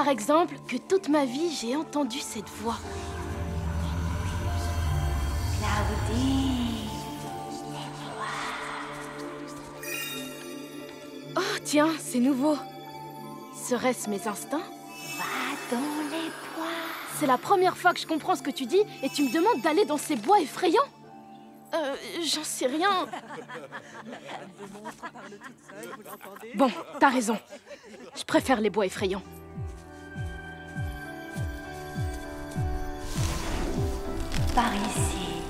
par exemple, que toute ma vie, j'ai entendu cette voix. Claudine, Oh, tiens, c'est nouveau. Serait-ce mes instincts? va dans les bois. C'est la première fois que je comprends ce que tu dis et tu me demandes d'aller dans ces bois effrayants? J'en sais rien. Bon, t'as raison. Je préfère les bois effrayants. Par ici.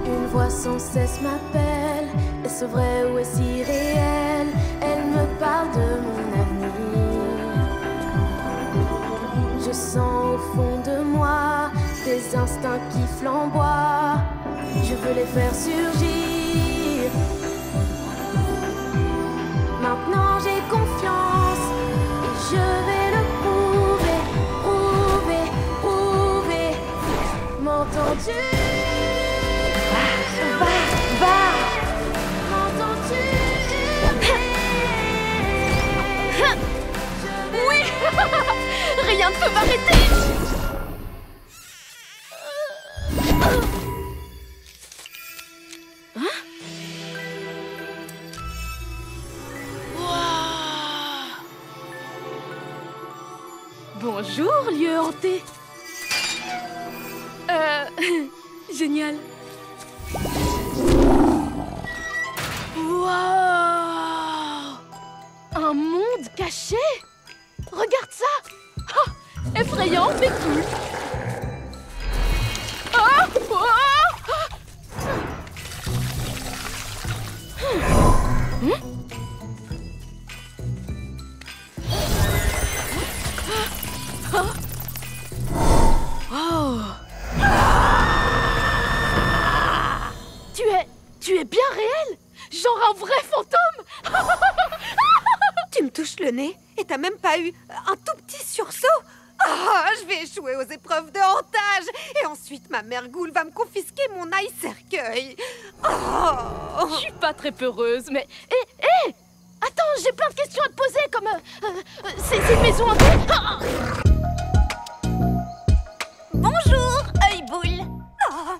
Une voix sans cesse m'appelle. Est-ce vrai ou est-ce irréel? Elle me parle de mon avenir. Je sens au fond de moi des instincts qui flamboient. Je veux les faire surgir. Maintenant j'ai confiance et je vais le prouver, prouver, prouver. M'entends-tu? Va. M'entends-tu? Oui. Rien ne peut m'arrêter. Bonjour, lieu hanté. Génial. Waouh! Un monde caché? Regarde ça! Oh, effrayant, mais cool. Oh, oh, oh. Tu es bien réel? Genre un vrai fantôme? Tu me touches le nez et t'as même pas eu un tout petit sursaut? Je vais échouer aux épreuves de hantage et ensuite ma mère Goule va me confisquer mon ail cercueil. Je suis pas très peureuse, mais... Hé! Attends, j'ai plein de questions à te poser, comme... c'est une maison hantée? Bonjour, œil boule.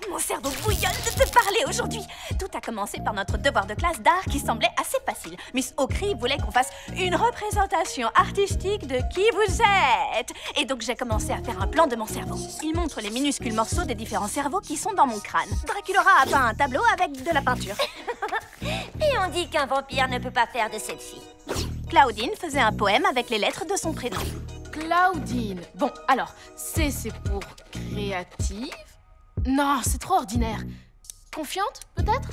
Mon cerveau bouillonne de te parler aujourd'hui. Tout a commencé par notre devoir de classe d'art qui semblait assez facile. Miss Okri voulait qu'on fasse une représentation artistique de qui vous êtes. Et donc j'ai commencé à faire un plan de mon cerveau. Il montre les minuscules morceaux des différents cerveaux qui sont dans mon crâne. Draculaura a peint un tableau avec de la peinture. Et on dit qu'un vampire ne peut pas faire de selfie. Claudine faisait un poème avec les lettres de son prénom. Claudine. Bon, alors, C, c'est pour créative. Non, c'est trop ordinaire. Confiante, peut-être?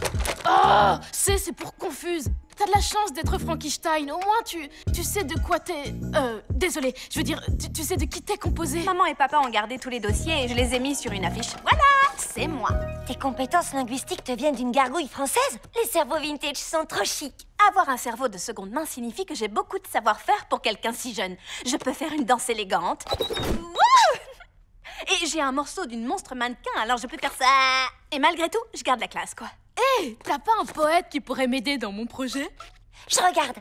Oh, C, c'est pour confuse. T'as de la chance d'être Frankenstein. Au moins, tu sais de quoi t'es... désolée, je veux dire, tu sais de qui t'es composé. Maman et papa ont gardé tous les dossiers et je les ai mis sur une affiche. Voilà, c'est moi. Tes compétences linguistiques te viennent d'une gargouille française? Les cerveaux vintage sont trop chics. Avoir un cerveau de seconde main signifie que j'ai beaucoup de savoir-faire pour quelqu'un si jeune. Je peux faire une danse élégante. Et j'ai un morceau d'une monstre mannequin, alors je peux faire ça. Et malgré tout, je garde la classe, quoi. Hé, t'as pas un poète qui pourrait m'aider dans mon projet? Je regarde.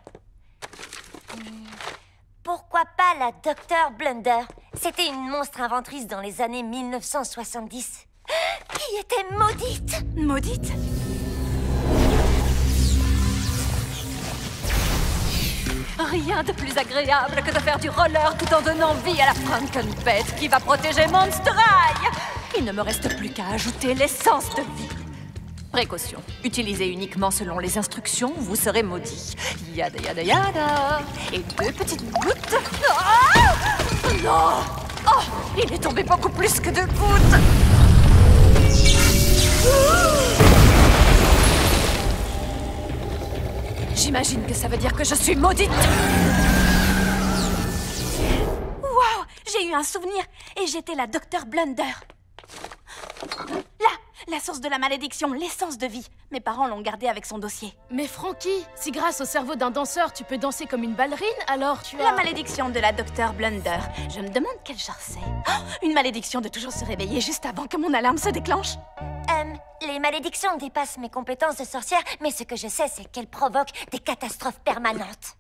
Pourquoi pas la Dr Blunder? C'était une monstre inventrice dans les années 1970. Qui était maudite. Maudite? Rien de plus agréable que de faire du roller tout en donnant vie à la Frankenpet qui va protéger Monster High. Il ne me reste plus qu'à ajouter l'essence de vie. Précaution, utilisez uniquement selon les instructions, vous serez maudit. Yada yada yada. Et 2 petites gouttes. Ah non! Oh, il est tombé beaucoup plus que 2 gouttes. J'imagine que ça veut dire que je suis maudite. Waouh, j'ai eu un souvenir et j'étais la Dr Blunder. Là, la source de la malédiction, l'essence de vie. Mes parents l'ont gardée avec son dossier. Mais Frankie, si grâce au cerveau d'un danseur, tu peux danser comme une ballerine, alors tu as... La malédiction de la Dr Blunder. Je me demande quel genre c'est. Oh, une malédiction de toujours se réveiller juste avant que mon alarme se déclenche. Les malédictions dépassent mes compétences de sorcière, mais ce que je sais, c'est qu'elles provoquent des catastrophes permanentes.